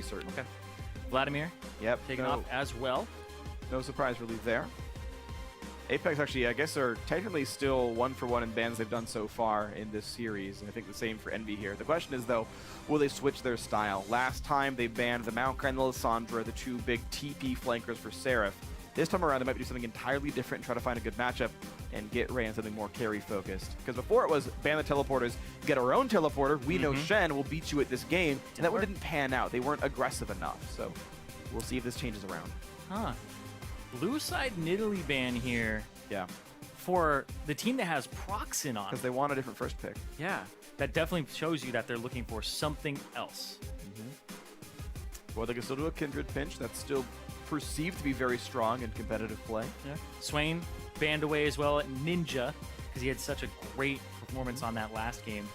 certain. Okay. Vladimir, Yep. taking off as well. No surprise really there. Apex actually, I guess, are technically still 1-for-1 in bans they've done so far in this series, and I think the same for Envy here. The question is, though, will they switch their style? Last time they banned the Maokai and the Lissandra, the two big TP flankers for Seraph. This time around, they might do something entirely different and try to find a good matchup and get Ray in something more carry-focused. Because before it was ban the teleporters, get our own teleporter, we know Shen will beat you at this game, and that one didn't pan out. They weren't aggressive enough, so we'll see if this changes around. Huh. Blue side Nidalee ban here. Yeah. For the team that has Proxin on. Because they want a different first pick. Yeah. That definitely shows you that they're looking for something else. Well, they can still do a Kindred pinch. That's still perceived to be very strong in competitive play. Yeah. Swain banned away as well at Ninja because he had such a great performance on that last game.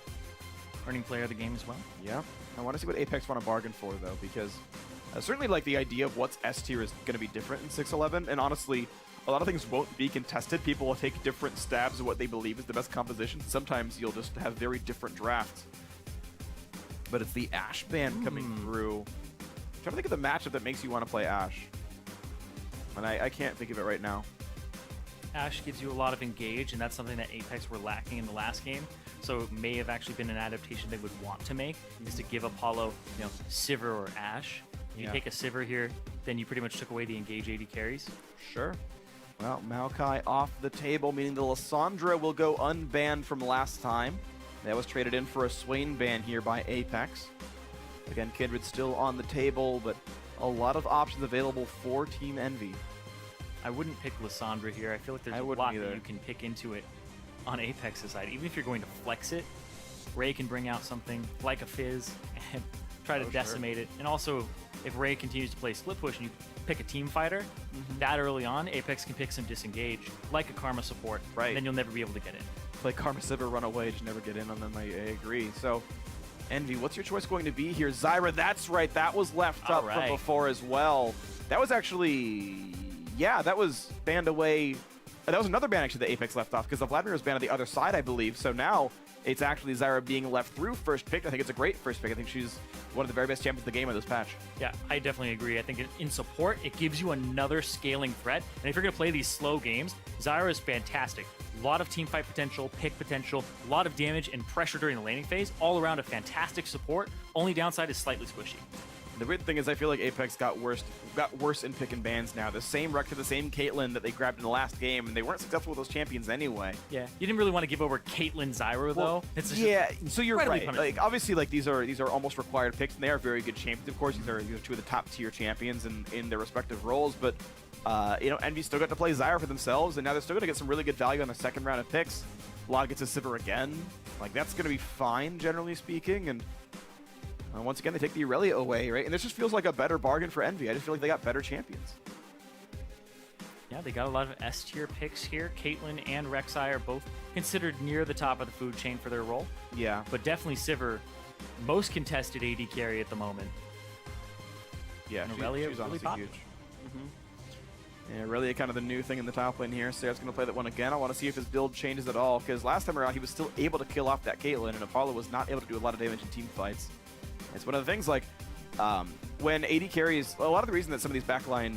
Earning player of the game as well. Yeah. I want to see what Apex want to bargain for, though, because certainly like the idea of what's S tier is going to be different in 6-11, and honestly, a lot of things won't be contested. People will take different stabs at what they believe is the best composition. Sometimes you'll just have very different drafts. But it's the Ashe ban coming through. I'm trying to think of the matchup that makes you want to play Ashe. And I can't think of it right now. Ashe gives you a lot of engage, and that's something that Apex were lacking in the last game. So it may have actually been an adaptation they would want to make, is to give Apollo, you know, Sivir or Ashe. You take a Sivir here, then you pretty much took away the engage AD carries. Sure. Well, Maokai off the table, meaning the Lissandra will go unbanned from last time. That was traded in for a Swain ban here by Apex. Again, Kindred still on the table, but a lot of options available for Team Envy. I wouldn't pick Lissandra here. I feel like there's a lot that you can pick into it on Apex's side. Even if you're going to flex it, Ray can bring out something like a Fizz and try to decimate it. And also, if Ray continues to play split push and you pick a team fighter, that early on, Apex can pick some disengage, like a Karma support, and then you'll never be able to get in. Play Karma Sivir, run away, just never get in on them, I agree. So, Envy, what's your choice going to be here? Zyra, that's right, that was left up from before as well. That was actually, yeah, that was banned away. That was another ban actually that Apex left off, because the Vladimir was banned on the other side, I believe. So now it's actually Zyra being left through first pick. I think it's a great first pick. I think she's one of the very best champions of the game in this patch. Yeah, I definitely agree. I think in support, it gives you another scaling threat. And if you're going to play these slow games, Zyra is fantastic. A lot of team fight potential, pick potential, a lot of damage and pressure during the laning phase. All around a fantastic support. Only downside is slightly squishy. The weird thing is I feel like Apex got worse in pick and bans now. The same Rek'Sai, the same Caitlyn that they grabbed in the last game, and they weren't successful with those champions anyway. Yeah, you didn't really want to give over Caitlyn Zyra though. It's so you're right. Like obviously, like these are almost required picks, and they are very good champions. Of course, these are two of the top tier champions in their respective roles. But you know, Envy still got to play Zyra for themselves, and now they're still going to get some really good value on the second round of picks. Vlad gets a Sivir again. Like that's going to be fine, generally speaking, and. Once again, they take the Aurelia away, right? And this just feels like a better bargain for Envy. I just feel like they got better champions. Yeah, they got a lot of S-tier picks here. Caitlyn and Rek'Sai are both considered near the top of the food chain for their role. Yeah. But definitely Sivir, most contested AD carry at the moment. Yeah, and Aurelia she's really honestly huge. Yeah, Aurelia kind of the new thing in the top lane here. Seraph's going to play that one again. I want to see if his build changes at all, because last time around, he was still able to kill off that Caitlyn, and Apollo was not able to do a lot of damage in team fights. It's one of the things, like, when AD carries, a lot of the reason that some of these backline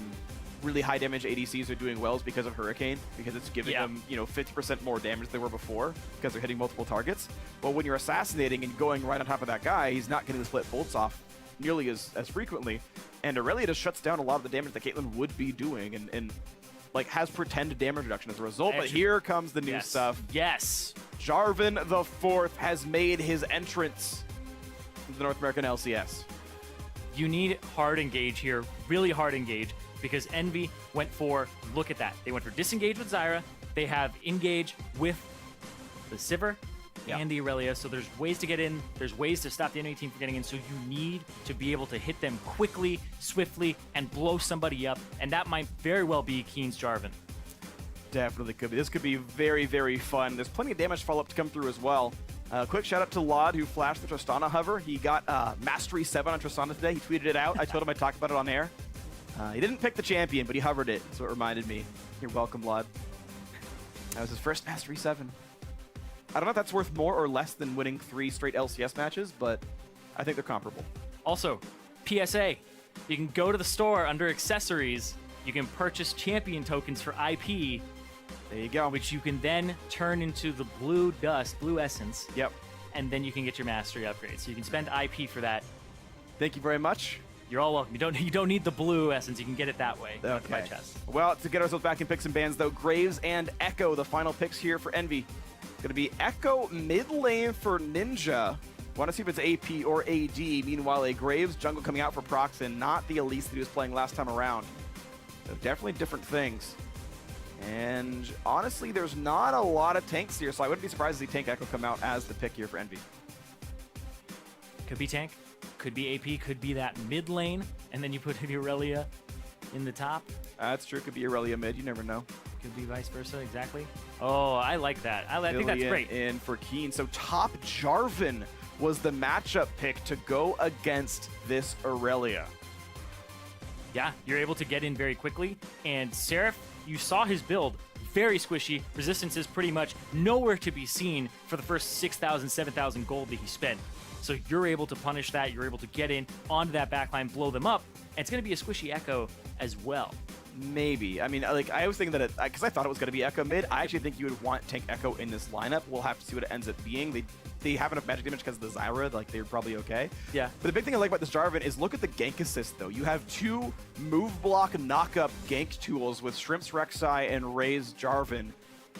really high damage ADCs are doing well is because of Hurricane, because it's giving them, you know, 50% more damage than they were before, because they're hitting multiple targets. But when you're assassinating and going right on top of that guy, he's not getting the split bolts off nearly as frequently. And Aurelia just shuts down a lot of the damage that Caitlyn would be doing, and like, has pretended damage reduction as a result. But here comes the new stuff. Yes. Jarvan the Fourth has made his entrance the North American LCS. You need hard engage here, really hard engage, because Envy went for, look at that, they went for disengage with Zyra, they have engage with the Sivir and the Aurelia, so there's ways to get in, there's ways to stop the enemy team from getting in, so you need to be able to hit them quickly, swiftly, and blow somebody up, and that might very well be Keen's Jarvan. Definitely could be. This could be very, very fun. There's plenty of damage follow-up to come through as well. Quick shout out to Laud, who flashed the Tristana hover. He got Mastery 7 on Tristana today. He tweeted it out. I told him I'd talk about it on air. He didn't pick the champion, but he hovered it, so it reminded me. You're welcome, Laud. That was his first Mastery 7. I don't know if that's worth more or less than winning 3 straight LCS matches, but I think they're comparable. Also, PSA, you can go to the store under accessories. You can purchase champion tokens for IP. There you go. Which you can then turn into the blue dust, blue essence. Yep. And then you can get your mastery upgrade. So you can spend IP for that. Thank you very much. You're all welcome. You don't need the blue essence. You can get it that way. Okay. By chest. Well, to get ourselves back in picks and bans, though, Graves and Echo, the final picks here for Envy. It's going to be Echo mid lane for Ninja. Want to see if it's AP or AD. Meanwhile, a Graves jungle coming out for Proxen, not the Elise that he was playing last time around. So definitely different things. And honestly, there's not a lot of tanks here, so I wouldn't be surprised to see Tank Echo come out as the pick here for Envy. Could be tank, could be AP, could be that mid lane, and then you put Irelia in the top. That's true. Could be Irelia mid. You never know. Could be vice versa, exactly. Oh, I like that. I think that's great. In for Keen. So top Jarvan was the matchup pick to go against this Irelia. Yeah, you're able to get in very quickly. And Seraph, you saw his build, very squishy. Resistance is pretty much nowhere to be seen for the first 6,000, 7,000 gold that he spent. So you're able to punish that. You're able to get in onto that backline, blow them up. And it's going to be a squishy Echo as well. Maybe. I mean, like, I was thinking that because I thought it was going to be Echo mid. I actually think you would want Tank Echo in this lineup. We'll have to see what it ends up being. They have enough magic damage because of the Zyra. Like, they're probably okay. Yeah. But the big thing I like about this Jarvan is look at the gank assist, though. You have two move block knock-up gank tools with Shrimps Rek'Sai and Ray's Jarvan.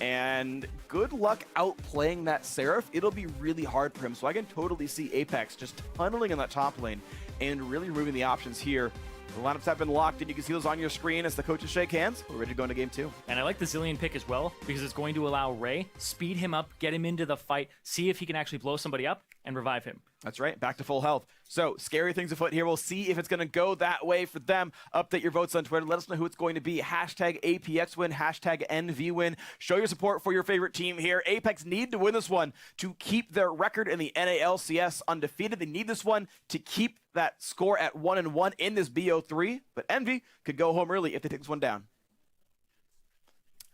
And good luck outplaying that Seraph. It'll be really hard for him. So I can totally see APX just tunneling in that top lane and really removing the options here. The lineups have been locked, and you can see those on your screen as the coaches shake hands. We're ready to go into game 2. And I like the Zillion pick as well, because it's going to allow Ray, speed him up, get him into the fight, see if he can actually blow somebody up, and revive him. That's right, back to full health. So, scary things afoot here. We'll see if it's going to go that way for them. Update your votes on Twitter. Let us know who it's going to be. Hashtag APX win, hashtag NV win. Show your support for your favorite team here. Apex need to win this one to keep their record in the NALCS undefeated. They need this one to keep that score at 1-1 in this BO3. But Envy could go home early if they take this one down.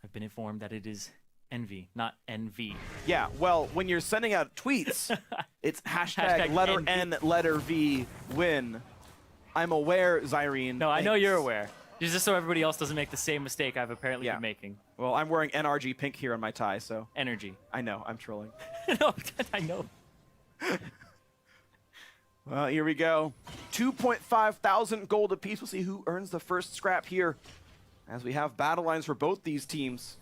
I've been informed that it is Envy, not NV. Yeah, well, when you're sending out tweets, it's hashtag letter NV. N, letter V, win. I'm aware, Zyrene. No, I know you're aware. Just so everybody else doesn't make the same mistake I've apparently been making. Well, I'm wearing NRG pink here on my tie, so. Energy. I know, I'm trolling. No, I know. Well, here we go. 2.5 thousand gold apiece. We'll see who earns the first scrap here as we have battle lines for both these teams.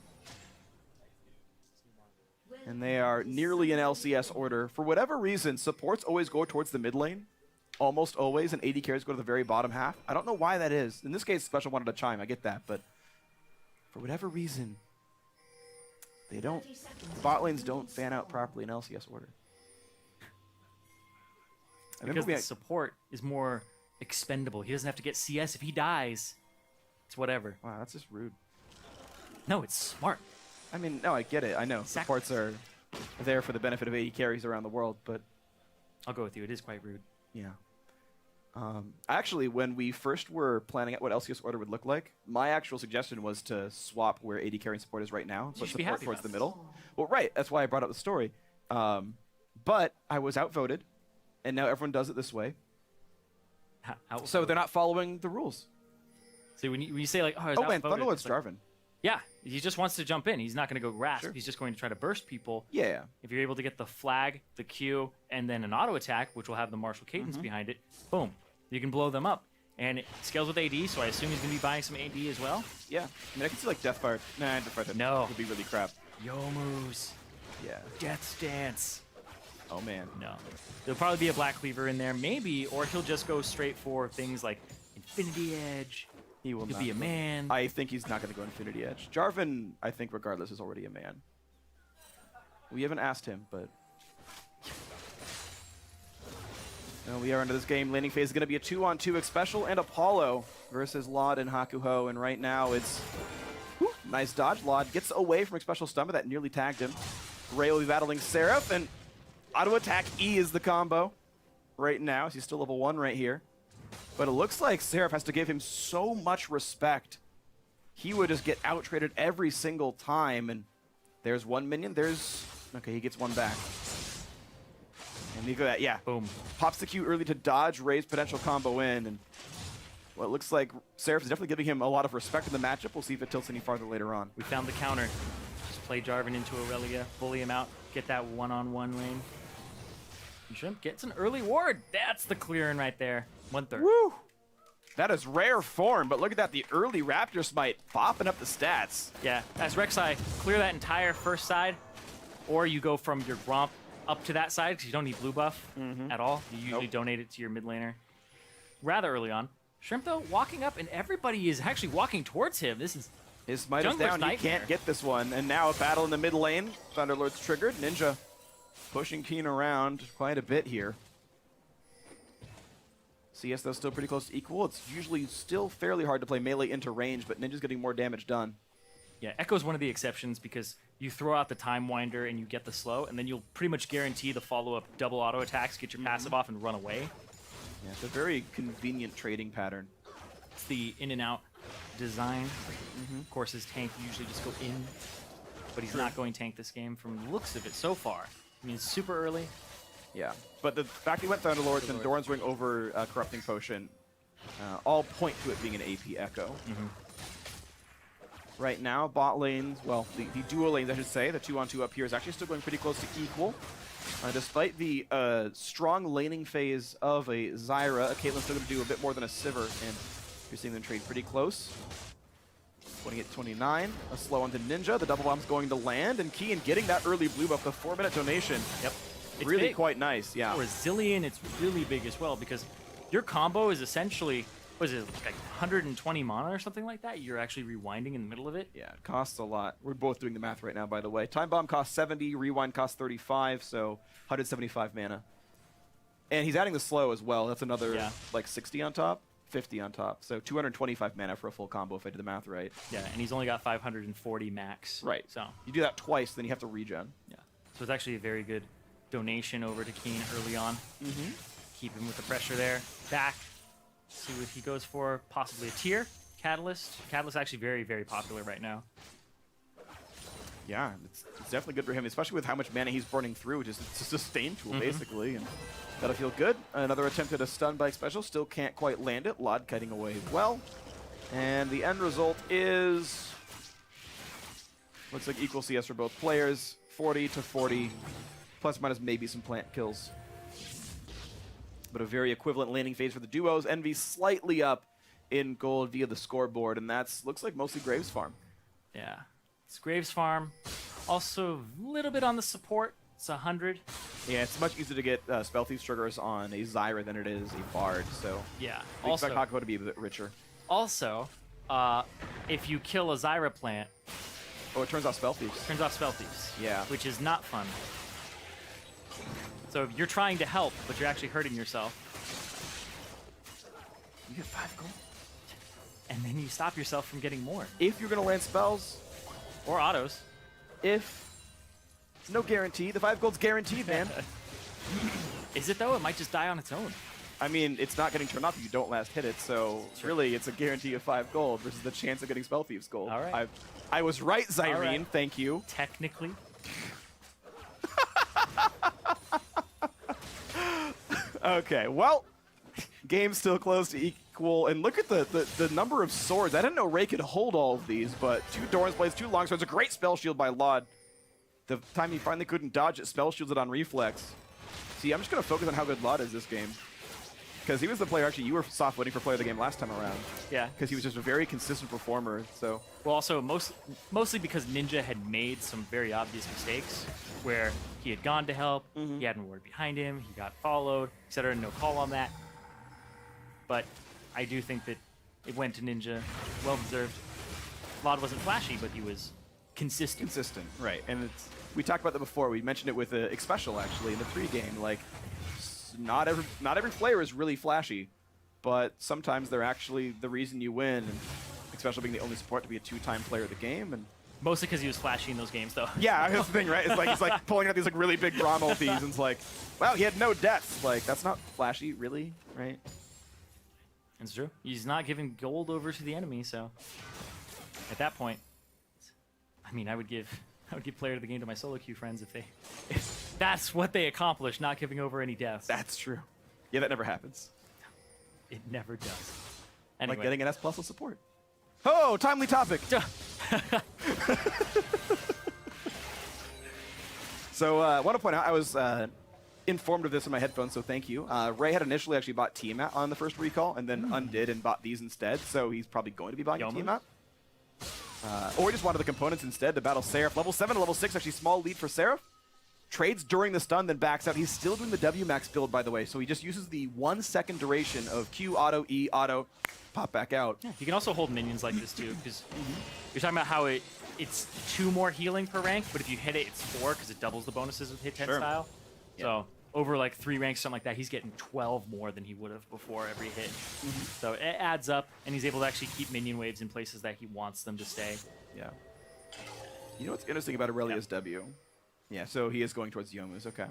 And they are nearly in LCS order. For whatever reason, supports always go towards the mid lane. Almost always, and AD carries go to the very bottom half. I don't know why that is. In this case, Special wanted a chime. I get that, but for whatever reason, they don't. The bot lanes don't fan out properly in LCS order. Because the support is more expendable. He doesn't have to get CS if he dies. It's whatever. Wow, that's just rude. No, it's smart. I mean, no, I get it. I know. Supports are there for the benefit of AD carries around the world, but... I'll go with you. It is quite rude. Yeah. Actually, when we first were planning out what LCS order would look like, my actual suggestion was to swap where AD carry and support is right now, put support towards the middle. Well, right. That's why I brought up the story. But I was outvoted, and now everyone does it this way. So they're not following the rules. See, when you say, like, oh, man, Thunderlord's Jarvan. Yeah, he just wants to jump in. He's not going to go grasp. Sure. He's just going to try to burst people. Yeah. If you're able to get the flag, the Q, and then an auto attack, which will have the martial cadence behind it, boom, you can blow them up. And it scales with AD, so I assume he's going to be buying some AD as well. Yeah. I mean, I can see, like, Deathfire. Nah, Deathfire would be really crap. Youmuu's. Yeah. Death's Dance. Oh, man. No. There'll probably be a Black Cleaver in there, maybe, or he'll just go straight for things like Infinity Edge. He will not be a man. I think he's not going to go Infinity Edge. Jarvan, I think, regardless, is already a man. We haven't asked him, but... Well, we are into this game. Laning phase is going to be a 2-on-2 Special and Apollo versus Laud and Hakuho. And right now, it's... Whew, nice dodge. Laud gets away from Special Stun, but that nearly tagged him. Ray will be battling Seraph, and auto attack E is the combo right now. He's still level 1 right here. But it looks like Seraph has to give him so much respect. He would just get out-traded every single time. And there's one minion. Okay, he gets one back. And you go that, yeah. Boom. Pops the Q early to dodge Ray's potential combo in. And well, it looks like Seraph is definitely giving him a lot of respect in the matchup. We'll see if it tilts any farther later on. We found the counter. Just play Jarvan into Aurelia, bully him out, get that one-on-one lane. And Shrimp gets an early ward. That's the clearing right there. 1/3. Woo! That is rare form, but look at that. The early Raptor Smite popping up the stats. Yeah, as Rek'Sai, clear that entire first side, or you go from your Gromp up to that side because you don't need blue buff at all. You usually donate it to your mid laner rather early on. Shrimp, though, walking up, and everybody is actually walking towards him. This is His Smite is Jungler's down. He nightmare. can't get this one. And now a battle in the mid lane. Thunderlord's triggered. Ninja pushing Keen around quite a bit here. CS, though, still pretty close to equal. It's usually still fairly hard to play melee into range, but Ninja's getting more damage done. Yeah, Echo's one of the exceptions because you throw out the Time Winder and you get the slow, and then you'll pretty much guarantee the follow-up double auto attacks, get your passive off, and run away. Yeah, it's a very convenient trading pattern. It's the in and out design. Of course, his tank usually just go in, but he's not going tank this game from the looks of it so far. I mean, it's super early. Yeah, but the fact he went Thunderlords and Doran's Ring over Corrupting Potion all point to it being an AP Echo. Right now, bot lanes, well, the duo lanes, I should say, the 2-on-2 up here is actually still going pretty close to equal. Despite the strong laning phase of a Zyra, a Caitlyn's still going to do a bit more than a Sivir, and you're seeing them trade pretty close. 28-29, a slow onto Ninja, the double bomb's going to land, and Kian getting that early blue buff, the 4-minute donation. Yep. It's Really big. quite nice, yeah. Resilient, it's really big as well because your combo is essentially, what is it, like 120 mana or something like that? You're actually rewinding in the middle of it. Yeah, it costs a lot. We're both doing the math right now, by the way. Time Bomb costs 70, Rewind costs 35, so 175 mana. And he's adding the slow as well. That's another, like, 60 on top, 50 on top. So 225 mana for a full combo if I did the math right. Yeah, and he's only got 540 max. Right. So you do that twice, then you have to regen. yeah, so it's actually a very good donation over to Keen early on. Keep him with the pressure there. Back. See what he goes for. Possibly a tier. Catalyst. Catalyst actually very, very popular right now. Yeah, it's definitely good for him, especially with how much mana he's burning through. Just it's a sustain tool, basically. And that'll feel good. Another attempt at a stun bike special. Still can't quite land it. Lod kiting away as well. And the end result is... looks like equal CS for both players. 40-40. Plus or minus maybe some plant kills. But a very equivalent landing phase for the duos. Envy slightly up in gold via the scoreboard, and that's looks like mostly Graves Farm. Yeah. It's Graves Farm. Also a little bit on the support. It's 100. Yeah, it's much easier to get Spell Thief triggers on a Zyra than it is a Bard, so Yeah. we Also, expect Hako to be a bit richer. also, if you kill a Zyra plant, Oh, it turns off Spell Thieves. turns off Spell Thieves. Yeah. Which is not fun. So you're trying to help, but you're actually hurting yourself. You get 5 gold. And then you stop yourself from getting more. If you're going to land spells, Or autos. if... it's no guarantee. The 5 gold's guaranteed, man. Is it though? It might just die on its own. I mean, it's not getting turned off if you don't last hit it, so really it's a guarantee of 5 gold versus the chance of getting Spell Thieves gold. All right. I was right, Zyrene. All right. Thank you. Technically. Okay, well, game's still close to equal, and look at the number of swords. I didn't know Ray could hold all of these, but 2 Doran's Blades, 2 Longswords, a great spell shield by Laud. The time he finally couldn't dodge it, spell shields it on reflex. See, I'm just going to focus on how good Laud is this game. Because he was the player, actually, you were soft voting for player of the game last time around. Yeah. Because he was just a very consistent performer, so... Well, also, mostly because Ninja had made some very obvious mistakes where he had gone to help, he had an ward behind him, he got followed, etc. No call on that. But I do think that it went to Ninja. Well-deserved. Laud wasn't flashy, but he was consistent. Consistent, right. And it's, we talked about that before. We mentioned it with Xpecial, actually, in the pregame. Like, not every player is really flashy, but sometimes they're actually the reason you win. And Xpecial being the only support to be a 2-time player of the game. And Mostly because he was flashy in those games, though. yeah, that's the thing, right? It's like he's like pulling out these like really big Braum ultis, and it's like, wow, he had no deaths. Like, that's not flashy, really, right? It's true. He's not giving gold over to the enemy, so at that point, I mean, I would give player of the game to my solo queue friends if they That's what they accomplished, not giving over any deaths. That's true. Yeah, that never happens. It never does. Like Anyway. getting an S+ with support. Oh, timely topic. So I want to point out, I was informed of this in my headphones, so thank you. Ray had initially actually bought Tiamat on the first recall, and then undid and bought these instead, so he's probably going to be buying a Tiamat. Or he just wanted the components instead to battle Seraph. Level 7 to level 6, actually small lead for Seraph. Trades during the stun, then backs out. He's still doing the W max build, by the way, so he just uses the 1 second duration of Q, auto, E, auto, pop back out. Yeah, you can also hold minions like this too, because you're talking about how it's 2 more healing per rank, but if you hit it, it's 4 because it doubles the bonuses with hit 10 style. Yeah. So over like 3 ranks, something like that, he's getting 12 more than he would have before every hit. So it adds up, and he's able to actually keep minion waves in places that he wants them to stay. Yeah. You know what's interesting about Aurelia's W? Yeah, so he is going towards Yomu's, okay.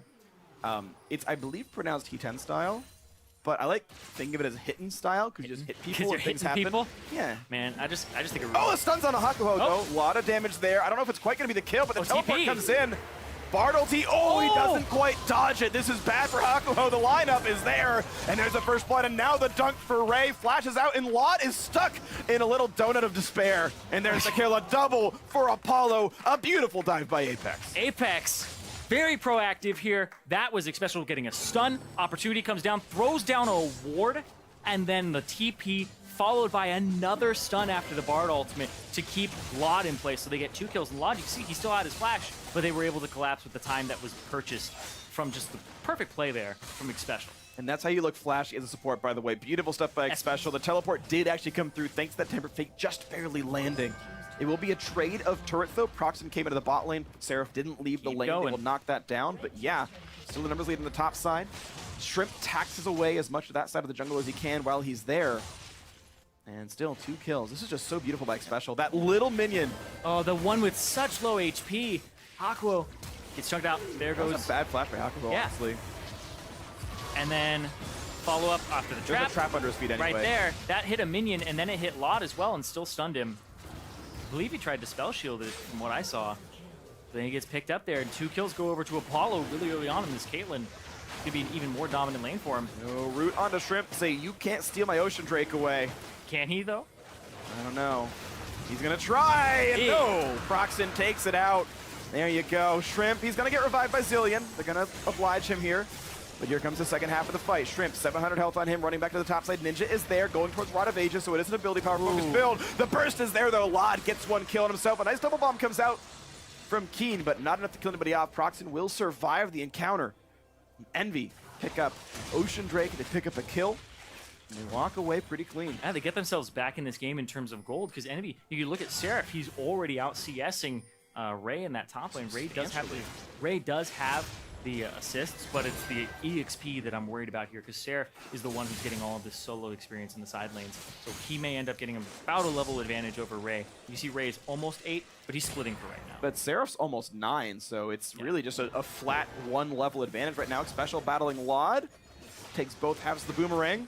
It's, I believe, pronounced He10 style, but I like thinking of it as hitting style, because you just hit people and things happen. People? Yeah. Man, I just think it Oh, the stun's on a Hakuho, though. A lot of damage there. I don't know if it's quite going to be the kill, but the teleport comes in. Bard ulti. Oh, he doesn't quite dodge it. This is bad for Hakuho. The lineup is there, and there's the first blood, and now the dunk for Ray. Flashes out, and Lot is stuck in a little donut of despair. And there's the kill, a double for Apollo. A beautiful dive by Apex. Apex, very proactive here. That was special, getting a stun. Opportunity comes down, throws down a ward, and then the TP followed by another stun after the Bard ultimate to keep Lot in place. So they get 2 kills. And Lot, you can see he still had his flash, but they were able to collapse with the time that was purchased from just the perfect play there from Xpecial. And that's how you look flashy as a support, by the way. Beautiful stuff by Xpecial. The teleport did actually come through thanks to that Temper Fate just barely landing. It will be a trade of turrets, though. Proxim came into the bot lane. Seraph didn't leave the lane. They will knock that down. But yeah, still the numbers lead on the top side. Shrimp taxes away as much of that side of the jungle as he can while he's there. And still 2 kills. This is just so beautiful by Xpecial. That little minion. Oh, the one with such low HP. Hakuho gets chunked out. There goes. That's a bad flash by Hakuho, honestly. And then follow up after the trap. There's a trap under his feet anyway. Right there. That hit a minion, and then it hit Lot as well and still stunned him. I believe he tried to spell shield it from what I saw. Then he gets picked up there, and 2 kills go over to Apollo really early on in this Caitlyn. Could be an even more dominant lane for him. No, root onto Shrimp. Say, you can't steal my Ocean Drake away. Can he, though? I don't know. He's going to try, and no! Proxin takes it out. There you go. Shrimp, he's going to get revived by Zillion. They're going to oblige him here. But here comes the second half of the fight. Shrimp, 700 health on him, running back to the top side. Ninja is there, going towards Rod of Ages, so it is an ability power focused build. The burst is there, though. Lod gets 1 kill on himself. A nice double bomb comes out from Keen, but not enough to kill anybody off. Proxin will survive the encounter. Envy pick up Ocean Drake, they pick up a kill. And they walk away pretty clean. Yeah, they get themselves back in this game in terms of gold, because Envy, you look at Seraph, he's already out CSing Ray in that top lane. Ray does have the assists, but it's the EXP that I'm worried about here, because Seraph is the one who's getting all of this solo experience in the side lanes. So he may end up getting about a level advantage over Ray. You see Ray is almost 8, but he's splitting for right now. But Seraph's almost 9, so it's really just a flat 1 level advantage right now. Xpecial battling Lod. Takes both halves of the boomerang.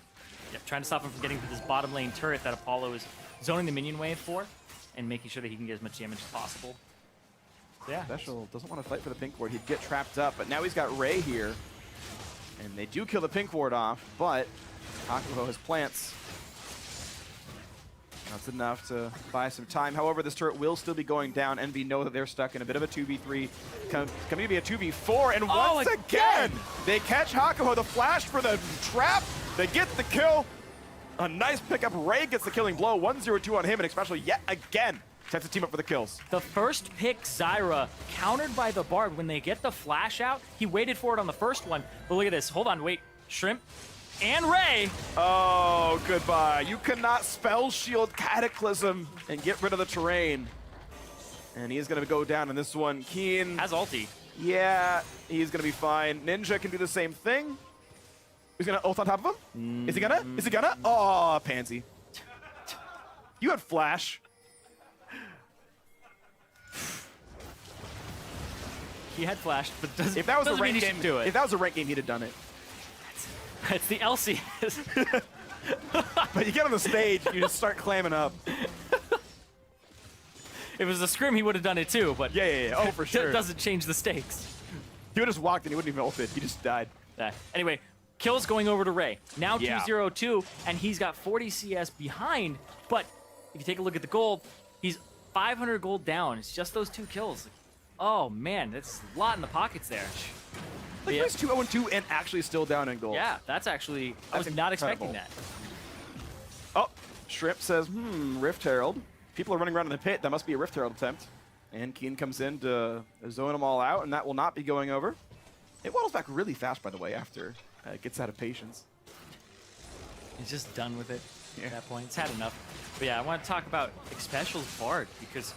Yeah, trying to stop him from getting to this bottom lane turret that Apollo is zoning the minion wave for, and making sure that he can get as much damage as possible. Yeah. Xpecial doesn't want to fight for the pink ward. He'd get trapped up, but now he's got Ray here. And they do kill the pink ward off, but Hakuho has plants. That's enough to buy some time. However, this turret will still be going down. Envy know that they're stuck in a bit of a 2v3. Coming to be a 2v4, and once again, they catch Hakuho. The flash for the trap. They get the kill. A nice pickup. Ray gets the killing blow. 1-0-2 on him, and Xpecial yet again sets the team up for the kills. The first pick, Zyra, countered by the Bard. When they get the flash out, he waited for it on the first one. But look at this. Hold on, wait. Shrimp and Ray. Oh, goodbye. You cannot spell shield Cataclysm and get rid of the terrain. And he is going to go down in this one. Keen has ulti. Yeah, he's going to be fine. Ninja can do the same thing. He's going to ult on top of him? Is he gonna? Is he gonna? Oh, pansy. You had flash. He had flash, but if that was a rank game, do it. If that was a rank game, he'd have done it. It's the LCS. But you get on the stage, you just start clamming up. If it was a scrim, he would have done it too, but yeah. Oh, for sure. It doesn't change the stakes. He would have just walked and he wouldn't even ult it. He just died. Anyway, kills going over to Ray. Now Yeah. 2-0-2, and he's got 40 CS behind, but if you take a look at the gold, he's 500 gold down. It's just those 2 kills. Oh, man, that's a lot in the pockets there. Like, Yeah. he's 2-0-2 and actually still down in gold. Yeah, that's actually, I was That's not expecting incredible. that. Oh, Shrimp says, Rift Herald. People are running around in the pit. That must be a Rift Herald attempt. And Keen comes in to zone them all out, and that will not be going over. It waddles back really fast, by the way, after it gets out of patience. He's just done with it at that point. It's had enough. But yeah, I want to talk about Xpecial's Bard, because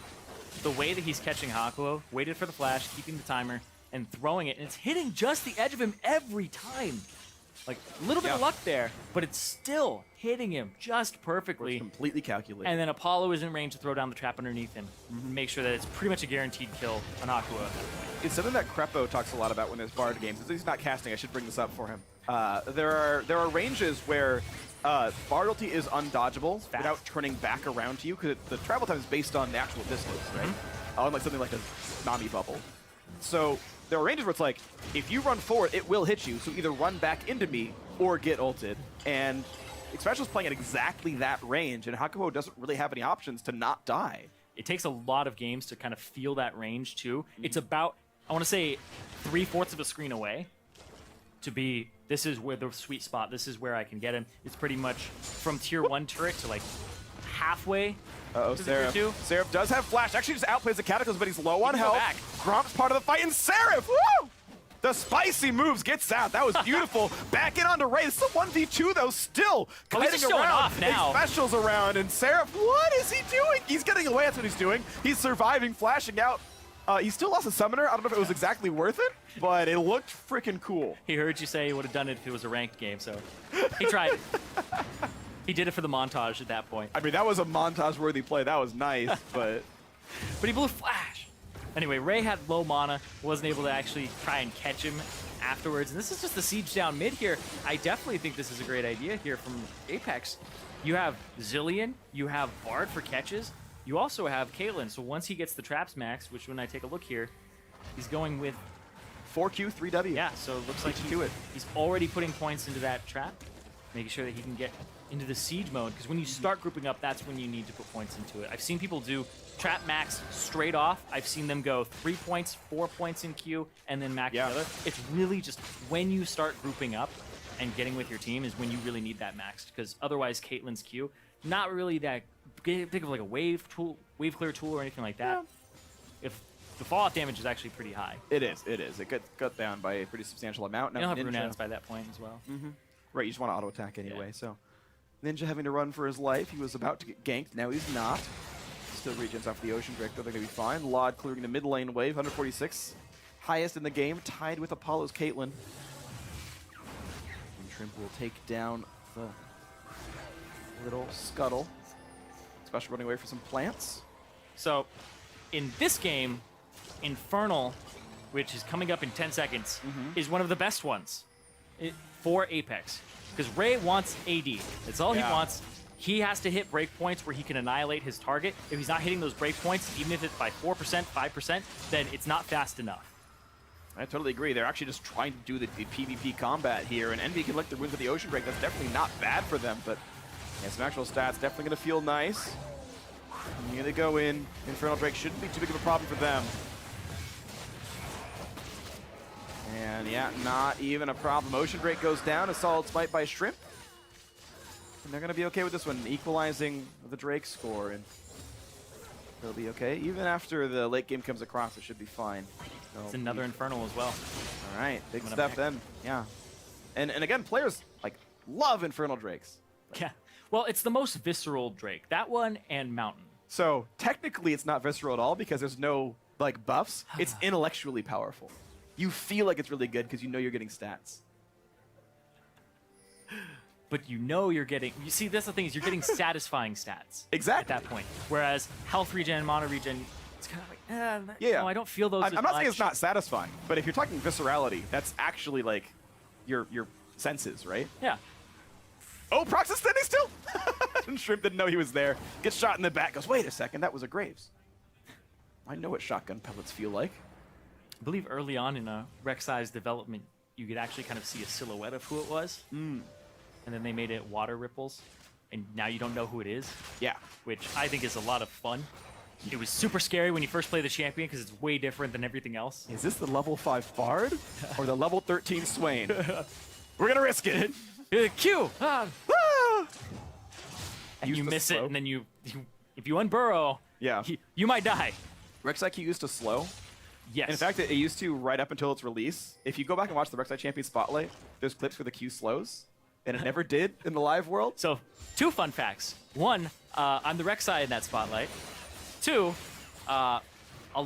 the way that he's catching Hakuo, waited for the flash, keeping the timer, and throwing it, and it's hitting just the edge of him every time. Like, a little bit of luck there, but it's still hitting him just perfectly. It's completely calculated. And then Apollo is in range to throw down the trap underneath him. Make sure that it's pretty much a guaranteed kill on Hakuo at that point. It's something that Crepo talks a lot about when there's Bard games. Since he's not casting, I should bring this up for him. There are ranges where Bard ulti is undodgeable without turning back around to you, because the travel time is based on the actual distance, right? Unlike something like a Nami bubble. So there are ranges where it's like, if you run forward, it will hit you, so either run back into me or get ulted. And Xpecial's playing at exactly that range, and Hakuo doesn't really have any options to not die. It takes a lot of games to kind of feel that range, too. It's about, I want to say, 3/4 of a screen away to be, this is where the sweet spot, this is where I can get him. It's pretty much from tier 1 turret to like halfway. Uh-oh, to the tier 2. Seraph does have flash. Actually just outplays the Cataclysm, but he's low on can go health. back. Gromp's part of the fight, and Seraph, woo! The spicy moves gets out. That was beautiful. Back in onto Ray. This is a 1v2 though, still Oh, he's kiting just showing around. off now. Xpecial's around, and Seraph, what is he doing? He's getting away, that's what he's doing. He's surviving, flashing out. He still lost a summoner. I don't know if it was exactly worth it, but it looked freaking cool. He heard you say he would have done it if it was a ranked game, so he tried it. He did it for the montage at that point. I mean, that was a montage-worthy play. That was nice, but But he blew flash. Anyway, Ray had low mana, wasn't able to actually try and catch him afterwards. And this is just the siege down mid here. I definitely think this is a great idea here from Apex. You have Zillion, you have Bard for catches, you also have Caitlyn. So once he gets the traps max, which when I take a look here, he's going with 4Q, 3W. yeah, so it looks like he's already putting points into that trap, making sure that he can get into the siege mode, because when you start grouping up, that's when you need to put points into it. I've seen people do trap max straight off. I've seen them go 3 points, 4 points in queue, and then max the other. It's really just when you start grouping up and getting with your team is when you really need that maxed, because otherwise Caitlyn's queue, not really that big of like a wave clear tool or anything like that. If the fallout damage is actually pretty high. It is. It gets cut down by a pretty substantial amount. You Now, don't have Ninja, runettes by that point as well. right, you just want to auto attack anyway. So Ninja having to run for his life. He was about to get ganked. Now he's not. Still regens off the Ocean Drake, though they're going to be fine. Lod clearing the mid lane wave, 146. Highest in the game, tied with Apollo's Caitlyn. And Shrimp will take down the little scuttle. Especially running away for some plants. So, in this game, Infernal, which is coming up in 10 seconds, is one of the best ones for Apex. Because Ray wants AD. That's all he wants. He has to hit breakpoints where he can annihilate his target. If he's not hitting those breakpoints, even if it's by 4%, 5%, then it's not fast enough. I totally agree. They're actually just trying to do the PvP combat here, and Envy can lick their wins with the Ocean Drake. That's definitely not bad for them, but yeah, some actual stats definitely going to feel nice. And here they go in. Infernal Drake shouldn't be too big of a problem for them. And yeah, not even a problem. Ocean Drake goes down. A solid smite by Shrimp. And they're going to be okay with this one, equalizing the Drake score. And they'll be okay. Even after the late game comes across, it should be fine. It's another Infernal as well. All right, big step then. Yeah. And again, players like love Infernal Drakes. Yeah. Well, it's the most visceral Drake. That one and Mountain. So technically it's not visceral at all because there's no like buffs. It's intellectually powerful. You feel like it's really good because you know you're getting stats. But you know you're getting... You see, that's the thing, is you're getting satisfying stats. Exactly. At that point. Whereas health regen and mana regen, it's kind of like, yeah. no, I don't feel those I'm as not saying much. it's not satisfying, but if you're talking viscerality, that's actually like your senses, right? Yeah. Oh, Prox is standing still! And Shrimp didn't know he was there. Gets shot in the back, goes, wait a second, that was a Graves. I know what shotgun pellets feel like. I believe early on in Rek'Sai's development, you could actually kind of see a silhouette of who it was. And then they made it water ripples, and now you don't know who it is. Yeah. Which I think is a lot of fun. It was super scary when you first play the champion because it's way different than everything else. Is this the level 5 Bard or the level 13 Swain? We're going to risk it. Q! Ah! And Use you the miss slow. it, and then if you unburrow, Yeah. you might die. Rek'Sai Q used to slow. Yes. In fact, it used to right up until its release. If you go back and watch the Rek'Sai Champion Spotlight, there's clips where the Q slows, and it never did in the live world. So, 2 fun facts. 1, I'm the Rek'Sai in that spotlight. 2, a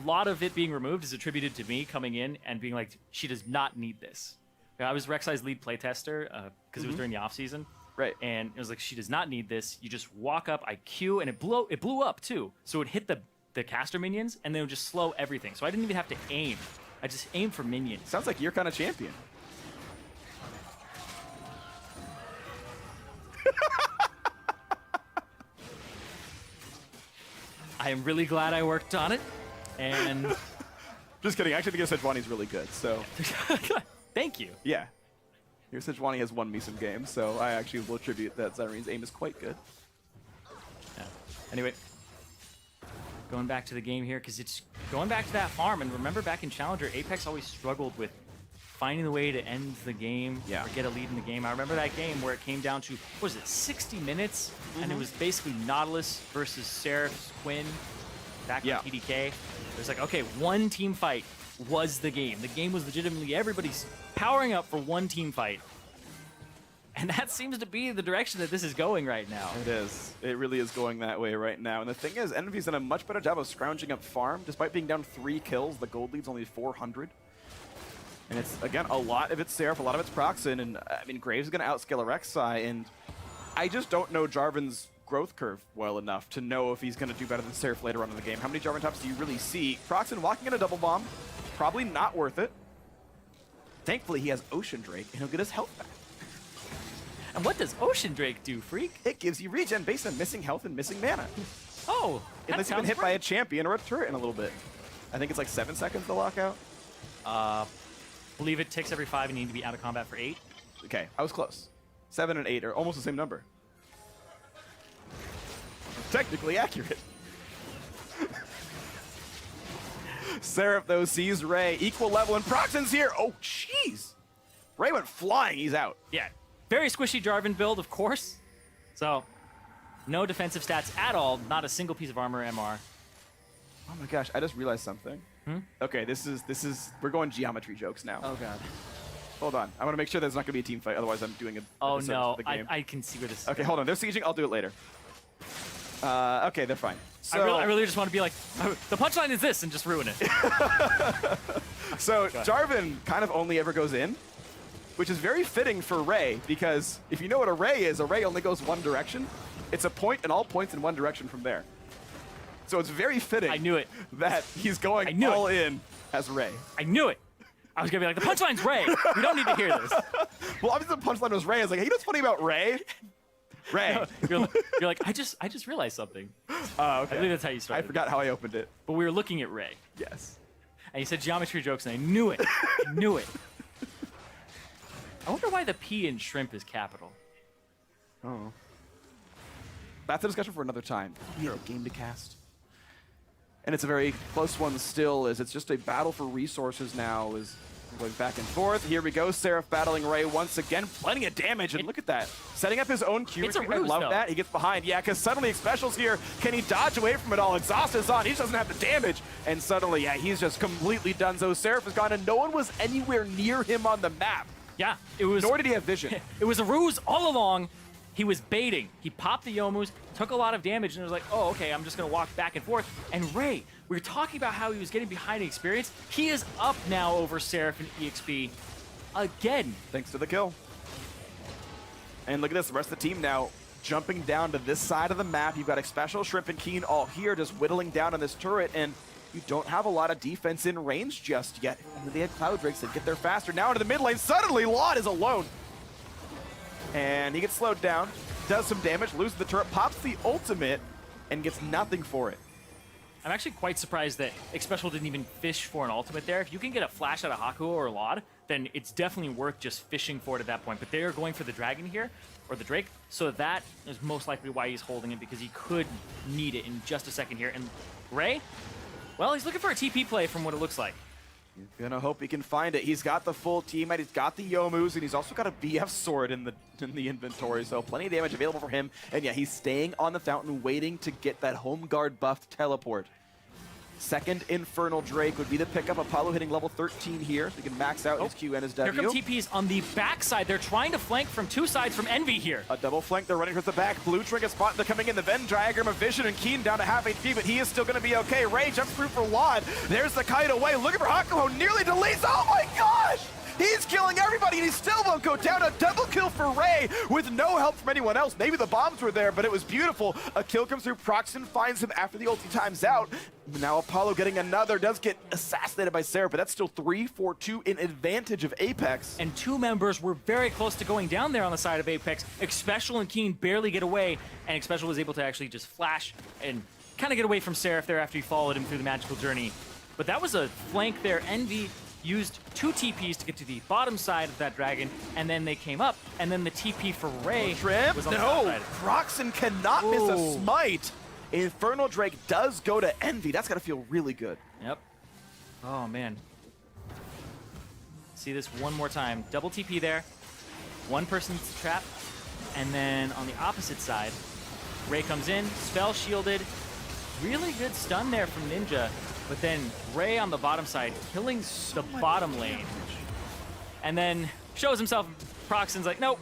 lot of it being removed is attributed to me coming in and being like, she does not need this. I was Rek'Sai's lead playtester because it was during the off season. Right. And it was like, she does not need this. You just walk up, I Q, and it blew up too. So it hit the caster minions, and they would just slow everything. So I didn't even have to aim. I just aimed for minions. Sounds like your kind of champion. I am really glad I worked on it. And Just kidding. I actually think Sejuani's really good, so thank you. yeah. Your Sejuani has won me some games, so I actually will attribute that Zyrene's aim is quite good. Yeah. Anyway, going back to the game here, because it's going back to that farm. And remember back in Challenger, Apex always struggled with finding the way to end the game or get a lead in the game. I remember that game where it came down to, what was it, 60 minutes? And it was basically Nautilus versus Seraph's Quinn back on TDK. It was like, okay, one team fight was the game. The game was legitimately everybody's powering up for one team fight. And that seems to be the direction that this is going right now. It is. It really is going that way right now. And the thing is, Envy's done a much better job of scrounging up farm. Despite being down 3 kills, the gold lead's only 400. And it's, again, a lot of it's Seraph, a lot of it's Proxen. And, I mean, Graves is going to outscale a Rek'Sai. And I just don't know Jarvan's growth curve well enough to know if he's going to do better than Seraph later on in the game. How many Jarvan tops do you really see? Proxen walking in a double bomb. Probably not worth it. Thankfully, he has Ocean Drake, and he'll get his health back. And what does Ocean Drake do, Freak? It gives you regen based on missing health and missing mana. Oh, that Unless you've been sounds hit by a great. champion or a turret in a little bit. I think it's like 7 seconds to lock out. Believe it ticks every 5 and you need to be out of combat for 8. Okay, I was close. 7 and 8 are almost the same number. Technically accurate. Seraph, though, sees Ray. Equal level, and Proxen's here. Oh, jeez. Ray went flying. He's out. Yeah, very squishy Jarvan build, of course. So, no defensive stats at all. Not a single piece of armor MR. Oh my gosh, I just realized something. Okay, this is we're going geometry jokes now. Oh god. Hold on. I want to make sure there's not going to be a team fight. Otherwise, I'm doing a Oh disservice no, to the game. I can see where this is Okay, going. hold on. They're sieging. I'll do it later. Okay, they're fine. So, I really just want to be like, the punchline is this, and just ruin it. So Jarvan kind of only ever goes in, which is very fitting for Ray, because if you know what a Ray only goes one direction. It's a point and all points in one direction from there. So it's very fitting I knew it. that he's going all in as Ray. I knew it. I was gonna be like, the punchline's Ray. We don't need to hear this. Well, obviously the punchline was Ray. I was like, hey, you know what's funny about Ray? Ray. You're like, I just realized something. Okay. I believe that's how you I started. forgot how I opened it. But we were looking at Ray, Yes. and you said geometry jokes, and I knew it. I knew it. I wonder why the P in shrimp is capital. Oh. That's a discussion for another time. We have a game to cast. And it's a very close one still, as it's just a battle for resources now, is going back and forth. Here we go, Seraph battling Ray once again. Plenty of damage, and look at that. Setting up his own Q. It's a I ruse, love though. that. He gets behind. Yeah, because suddenly Special's here. Can he dodge away from it all? Exhaust is on. He just doesn't have the damage. And suddenly, yeah, he's just completely done. So Seraph is gone, and no one was anywhere near him on the map. Yeah, it was. Nor did he have vision. It was a ruse all along. He was baiting. He popped the Yomus, took a lot of damage, and was like, oh, okay, I'm just going to walk back and forth. And Ray, we were talking about how he was getting behind in experience. He is up now over Seraph and EXP again. Thanks to the kill. And look at this, the rest of the team now jumping down to this side of the map. You've got a Special, Shrimp, and Keen all here just whittling down on this turret, and you don't have a lot of defense in range just yet. And they had Cloud Drakes that get there faster. Now into the mid lane, suddenly Laud is alone. And he gets slowed down, does some damage, loses the turret, pops the ultimate, and gets nothing for it. I'm actually quite surprised that Xpecial didn't even fish for an ultimate there. If you can get a flash out of Hakuho or Laud, then it's definitely worth just fishing for it at that point. But they are going for the Dragon here, or the Drake, so that is most likely why he's holding it, because he could need it in just a second here. And Ray, well, he's looking for a TP play from what it looks like. You're gonna hope he can find it. He's got the full teammate, he's got the Yomus, and he's also got a BF sword in the inventory, so plenty of damage available for him. And yeah, he's staying on the fountain, waiting to get that home guard buffed teleport. Second Infernal Drake would be the pickup. Apollo hitting level 13 here, so he can max out his Q and his W. Here come TPs on the backside. They're trying to flank from two sides from Envy here. A double flank, they're running towards the back. Blue Trinket spot, they're coming in. The Venn diagram of Vision and Keen down to half HP, but he is still going to be okay. Ray jumps through for Laud. There's the kite away. Looking for Hakuho, nearly delays. Oh my gosh! He's killing everybody, and he still won't go down. A double kill for Ray with no help from anyone else. Maybe the bombs were there, but it was beautiful. A kill comes through. Proxen finds him after the ulti times out. Now Apollo getting another, does get assassinated by Sarah, but that's still 3-4-2 in advantage of Apex. And two members were very close to going down there on the side of Apex. Xpecial and Keen barely get away, and Xpecial was able to actually just flash and kind of get away from Seraph there after he followed him through the magical journey. But that was a flank there. Envy used 2 TPs to get to the bottom side of that dragon, and then they came up, and then the TP for Ray was on the top side. Proxen cannot miss a smite. Infernal Drake does go to Envy. That's got to feel really good. Yep. Oh, man. See this one more time. Double TP there. One person's trapped. And then on the opposite side, Ray comes in, spell shielded. Really good stun there from Ninja. But then Ray on the bottom side, killing the bottom lane. And then shows himself. Proxen's like, nope.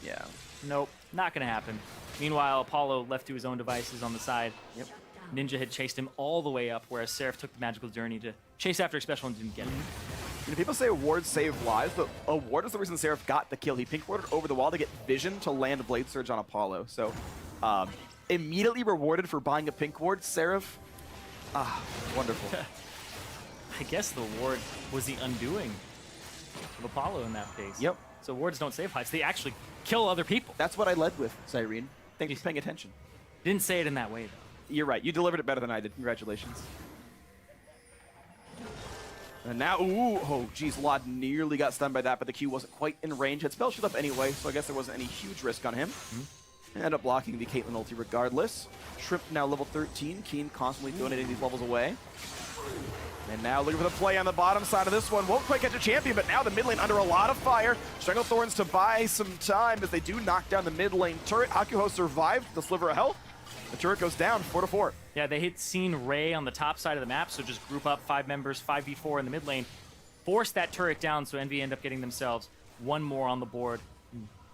Yeah. Nope, not going to happen. Meanwhile, Apollo left to his own devices on the side. Yep. Ninja had chased him all the way up, whereas Seraph took the magical journey to chase after Xpecial and didn't get him. You know, people say wards save lives, but a ward is the reason Seraph got the kill. He pink warded over the wall to get vision to land Blade Surge on Apollo. So, immediately rewarded for buying a pink ward. Seraph, wonderful. I guess the ward was the undoing of Apollo in that case. Yep. So wards don't save lives; they actually kill other people. That's what I led with, Cyrene. Thanks for paying attention. Didn't say it in that way, though. You're right. You delivered it better than I did. Congratulations. And now, ooh, oh, geez, Laud nearly got stunned by that, but the Q wasn't quite in range. Had spell shield up anyway, so I guess there wasn't any huge risk on him. Ended up blocking the Caitlyn ulti regardless. Shrimp now level 13. Keen constantly donating these levels away. And now looking for the play on the bottom side of this one. Won't quite catch a champion, but now the mid lane under a lot of fire. Stranglethorns to buy some time as they do knock down the mid lane turret. Hakuho survived the sliver of health. The turret goes down 4-4. Yeah, they had seen Ray on the top side of the map, so just group up 5 members, 5v4 in the mid lane. Force that turret down so Envy end up getting themselves one more on the board.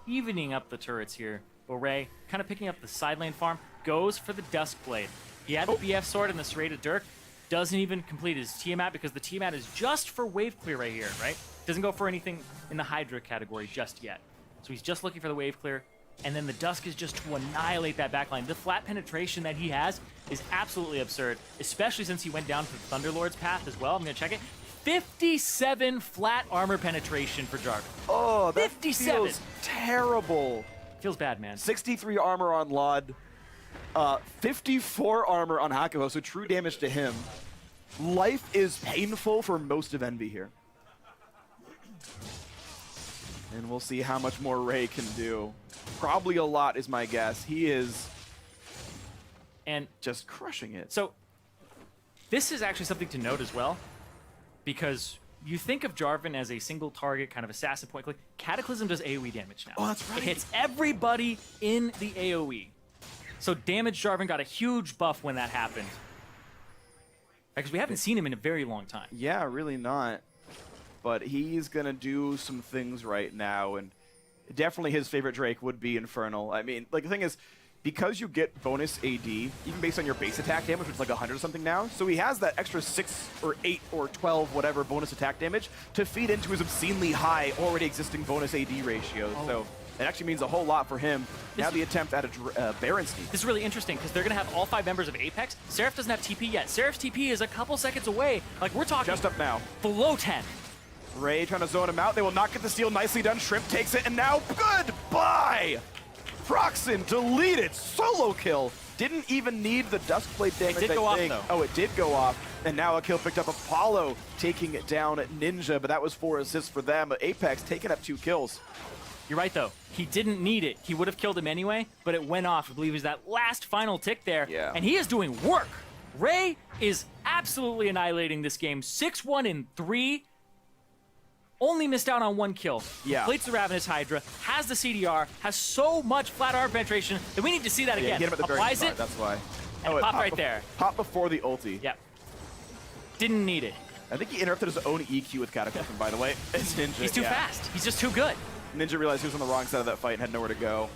Evening up the turrets here. But Ray, kind of picking up the side lane farm, goes for the Duskblade. He had the BF sword and the Serrated Dirk. Doesn't even complete his Tiamat because the Tiamat is just for wave clear right here, right? Doesn't go for anything in the Hydra category just yet. So he's just looking for the wave clear. And then the Dusk is just to annihilate that backline. The flat penetration that he has is absolutely absurd, especially since he went down to the Thunderlord's path as well. I'm going to check it. 57 flat armor penetration for Jarvan. Oh, that 57. feels terrible. Feels bad, man. 63 armor on Laud. 54 armor on Hakuho, so true damage to him. Life is painful for most of Envy here. And we'll see how much more Ray can do. Probably a lot is my guess. He is just crushing it. So this is actually something to note as well, because you think of Jarvan as a single target kind of assassin point click. Cataclysm does AoE damage now. Oh, that's right. It hits everybody in the AoE. So damage Jarvan got a huge buff when that happened. Because we haven't seen him in a very long time. Yeah, really not. But he's going to do some things right now, and definitely his favorite Drake would be Infernal. I mean, like, the thing is, because you get bonus AD, even based on your base attack damage, which is like 100 or something now, so he has that extra 6 or 8 or 12, whatever, bonus attack damage to feed into his obscenely high, already existing bonus AD ratio. So it actually means a whole lot for him. Now the attempt at a Baron sneak. This is really interesting because they're going to have all 5 members of Apex. Seraph doesn't have TP yet. Seraph's TP is a couple seconds away. Like, we're talking just up now. Below 10. Ray trying to zone him out. They will not get the steal. Nicely done. Shrimp takes it, and now goodbye! Proxen deleted. Solo kill Didn't even need the Duskblade damage, did go I off, think. though. Oh, it did go off. And now a kill picked up. Apollo taking it down at Ninja, but that was 4 assists for them. Apex taking up 2 kills. You're right, though. He didn't need it. He would have killed him anyway, but it went off. I believe it was that last final tick there. Yeah. And he is doing work. Ray is absolutely annihilating this game. 6-1 in 3. Only missed out on 1 kill. Yeah. Plates the Ravenous Hydra, has the CDR, has so much flat arm penetration that we need to see that Yeah, again. get him at the very Applies start, it, that's why. and it popped right there. Pop before the ulti. Yep. Didn't need it. I think he interrupted his own EQ with Cataclysm, by the way. It's Ninja. He's too fast. He's just too good. Ninja realized he was on the wrong side of that fight and had nowhere to go.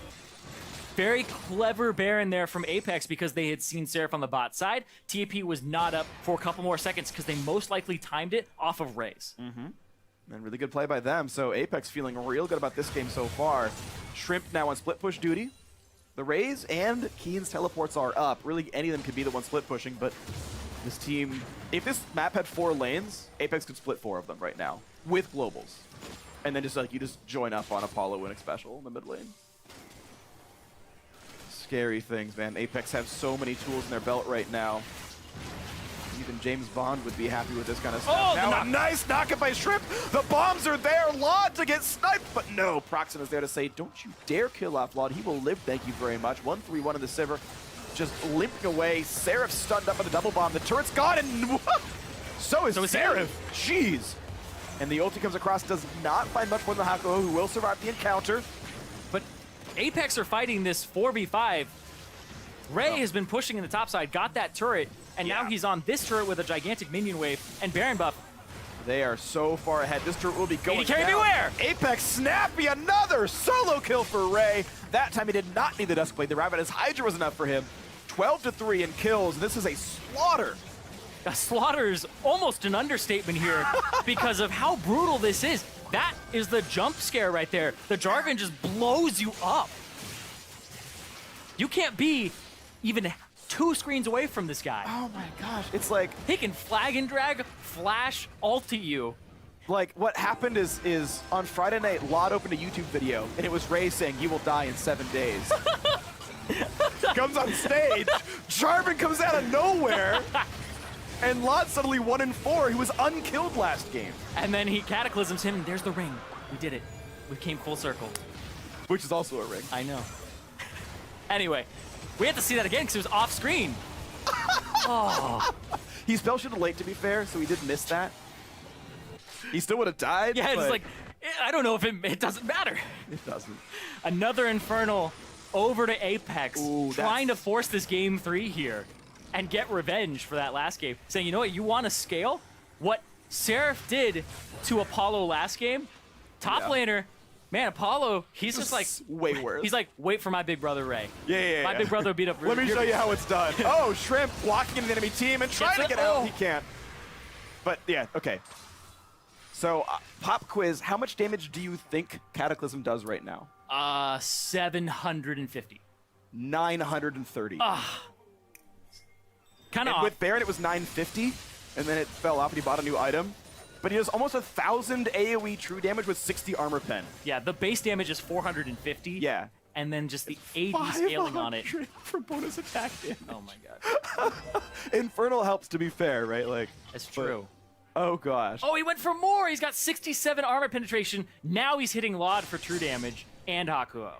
Very clever Baron there from Apex because they had seen Seraph on the bot side. TAP was not up for a couple more seconds because they most likely timed it off of Raze. And really good play by them. So Apex feeling real good about this game so far. Shrimp now on split push duty. The Raze and Keen's teleports are up. Really, any of them could be the one split pushing, but this team, if this map had 4 lanes, Apex could split 4 of them right now with globals. And then just like you just join up on Apollo winning special in the mid lane. Scary things, man. Apex have so many tools in their belt right now. Even James Bond would be happy with this kind of stuff. Oh, Now a nice knock-up by Shrimp. The bombs are there. Laud to get sniped, but no. Proxen is there to say, don't you dare kill off Laud. He will live, thank you very much. 1-3-1 in the Sivir. Just limping away. Seraph stunned up with the double bomb. The turret's gone, and so is Seraph. Jeez. And the ulti comes across, does not find much more than the Hakuho, who will survive the encounter. But Apex are fighting this 4v5. Ray has been pushing in the top side, got that turret, and now he's on this turret with a gigantic minion wave and Baron buff. They are so far ahead. This turret will be going carry down. beware! Apex snappy, another solo kill for Ray. That time he did not need the Duskblade. The Ravenous Hydra was enough for him. 12-3 in kills. This is a slaughter. A slaughter is almost an understatement here because of how brutal this is. That is the jump scare right there. The Jarvan just blows you up. You can't be even 2 screens away from this guy. Oh my gosh. It's like He can flag and drag, flash, ulti you. Like, what happened is on Friday night, Laud opened a YouTube video, and it was Ray saying, "You will die in 7 days." Comes on stage, Jarvan comes out of nowhere, and Laud suddenly 1-4. He was unkilled last game. And then he cataclysms him, and there's the ring. We did it. We came full circle. Which is also a ring. I know. Anyway, we had to see that again because it was off screen. Oh. He spell shielded late, to be fair, so he did miss that. He still would have died. Yeah, it's but like, I don't know if it doesn't matter. it doesn't. Another Infernal over to Apex, Ooh, trying to force this game 3 here and get revenge for that last game. Saying, you know what, you want to scale? What Seraph did to Apollo last game, top laner, man, Apollo, he's just like, way worse. he's like, wait for my big brother Ray. Yeah. My big brother beat up Let me show you how it's done. Oh, Shrimp blocking into the enemy team and trying to get out. He can't. But yeah, okay. So, pop quiz, how much damage do you think Cataclysm does right now? 750. 930. Kind of And off. with Baron, it was 950, and then it fell off and he bought a new item. But he does almost 1,000 AoE true damage with 60 armor pen. Yeah, the base damage is 450. Yeah. And then just the 80 scaling on it. 500 for bonus attack damage. Oh my god. Infernal helps, to be fair, right? Like, That's true. Oh gosh. Oh, he went for more. He's got 67 armor penetration. Now he's hitting Laud for true damage and Hakuho.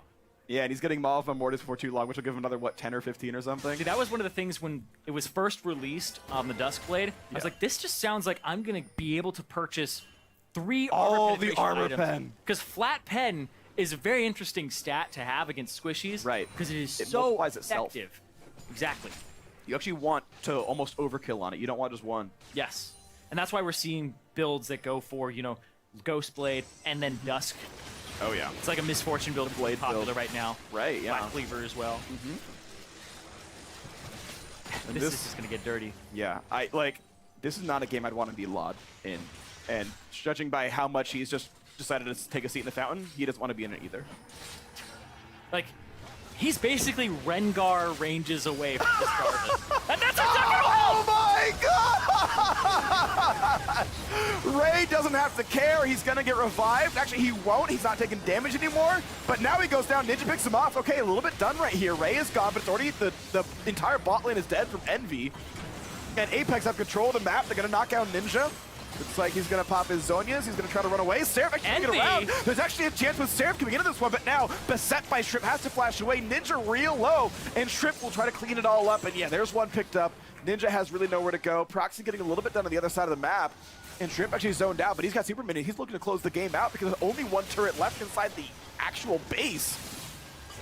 Yeah, and he's getting Maul of Mortis before too long, which will give him another, what, 10 or 15 or something? See, that was one of the things when it was first released on the Duskblade. I was like, this just sounds like I'm going to be able to purchase 3 All the armor pen. Because flat pen is a very interesting stat to have against squishies. Right. Because it is It so multiplies itself. effective. Exactly. You actually want to almost overkill on it. You don't want just one. Yes. And that's why we're seeing builds that go for, you know, Ghost Blade and then Dusk. Oh, yeah. It's like a Misfortune build Blade popular build. right now. Right, yeah. Black Cleaver as well. And This is just going to get dirty. Yeah, this is not a game I'd want to be Laud in. And judging by how much he's just decided to take a seat in the fountain, he doesn't want to be in it either. Like, he's basically Rengar ranges away from this Jarvan. And that's exactly what Oh my god! Ray doesn't have to care. He's going to get revived. Actually, he won't. He's not taking damage anymore. But now he goes down. Ninja picks him off. Okay, a little bit done right here. Ray is gone, but it's already the entire bot lane is dead from Envy. And Apex have control of the map. They're going to knock out Ninja. Looks like he's going to pop his Zonias. He's going to try to run away. Seraph actually taking it around. There's actually a chance with Seraph coming into this one, but now beset by Shrimp, has to flash away. Ninja real low, and Shrimp will try to clean it all up. And yeah, there's one picked up. Ninja has really nowhere to go. Proxy getting a little bit done on the other side of the map. And Shrimp actually zoned out, but he's got Super Minion. He's looking to close the game out because there's only one turret left inside the actual base.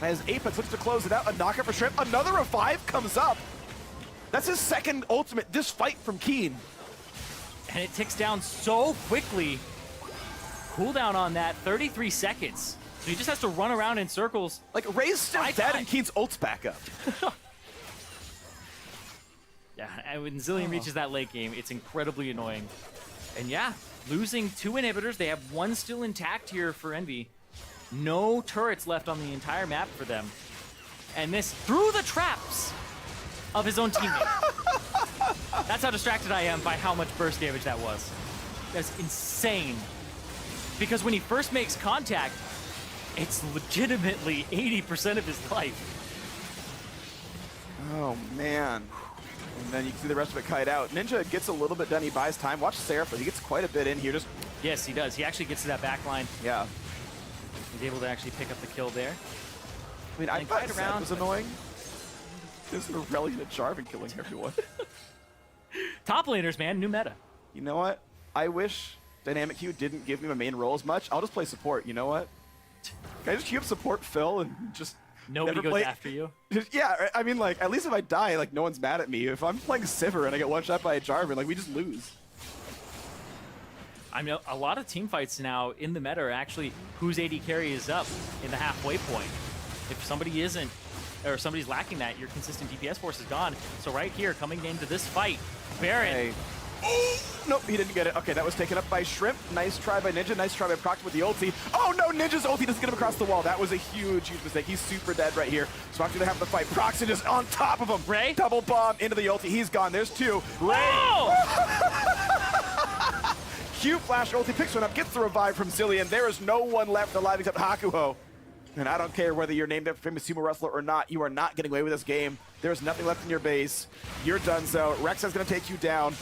As Apex looks to close it out, a knockout for Shrimp. Another revive comes up. That's his second ultimate this fight from Keen. And it ticks down so quickly. Cooldown on that, 33 seconds. So he just has to run around in circles. Like, Ray's still dead and Keen's ult's back up. Yeah, and when Zillion reaches that late game, it's incredibly annoying. And yeah, losing 2 inhibitors. They have 1 still intact here for Envy. No turrets left on the entire map for them. And this through the traps of his own teammate. That's how distracted I am by how much burst damage that was. That's insane. Because when he first makes contact, it's legitimately 80% of his life. Oh, man. And then you can see the rest of it kite out. Ninja gets a little bit done. He buys time. Watch Seraph, but he gets quite a bit in here. Just Yes, he does. He actually gets to that back line. Yeah. He's able to actually pick up the kill there. I mean, I thought Zed was annoying. There's an Aurelian and Jarvan killing everyone. Top laners, man. New meta. You know what? I wish Dynamic Q didn't give me my main role as much. I'll just play support. You know what? Can I just queue up support Phil and just Nobody goes after you? Yeah, I mean, like, at least if I die, like, no one's mad at me. If I'm playing Sivir and I get one shot by a Jarvan, like, we just lose. I mean, a lot of team fights now in the meta are actually whose AD carry is up in the halfway point. If somebody isn't, or somebody's lacking that, your consistent DPS force is gone. So right here, coming into this fight, Baron. Okay. Oh, nope, he didn't get it. Okay, that was taken up by Shrimp. Nice try by Ninja. Nice try by Prox with the ulti. Oh no, Ninja's ulti doesn't get him across the wall. That was a huge, huge mistake. He's super dead right here. So after they have the fight, Proxy just on top of him. Ray? Double bomb into the ulti. He's gone. There's 2. Ray! Oh! Q flash ulti picks one up, gets the revive from Zillion. There is no one left alive except Hakuho. And I don't care whether you're named after a famous sumo wrestler or not, you are not getting away with this game. There's nothing left in your base. You're done so. Rexa is going to take you down.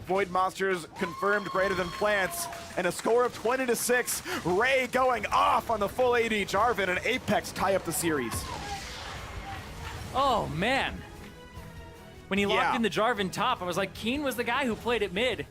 Void Monsters confirmed greater than plants. And a score of 20-6. Ray going off on the full AD. Jarvan and Apex tie up the series. Oh, man. When he locked in the Jarvan top, I was like, Keen was the guy who played at mid.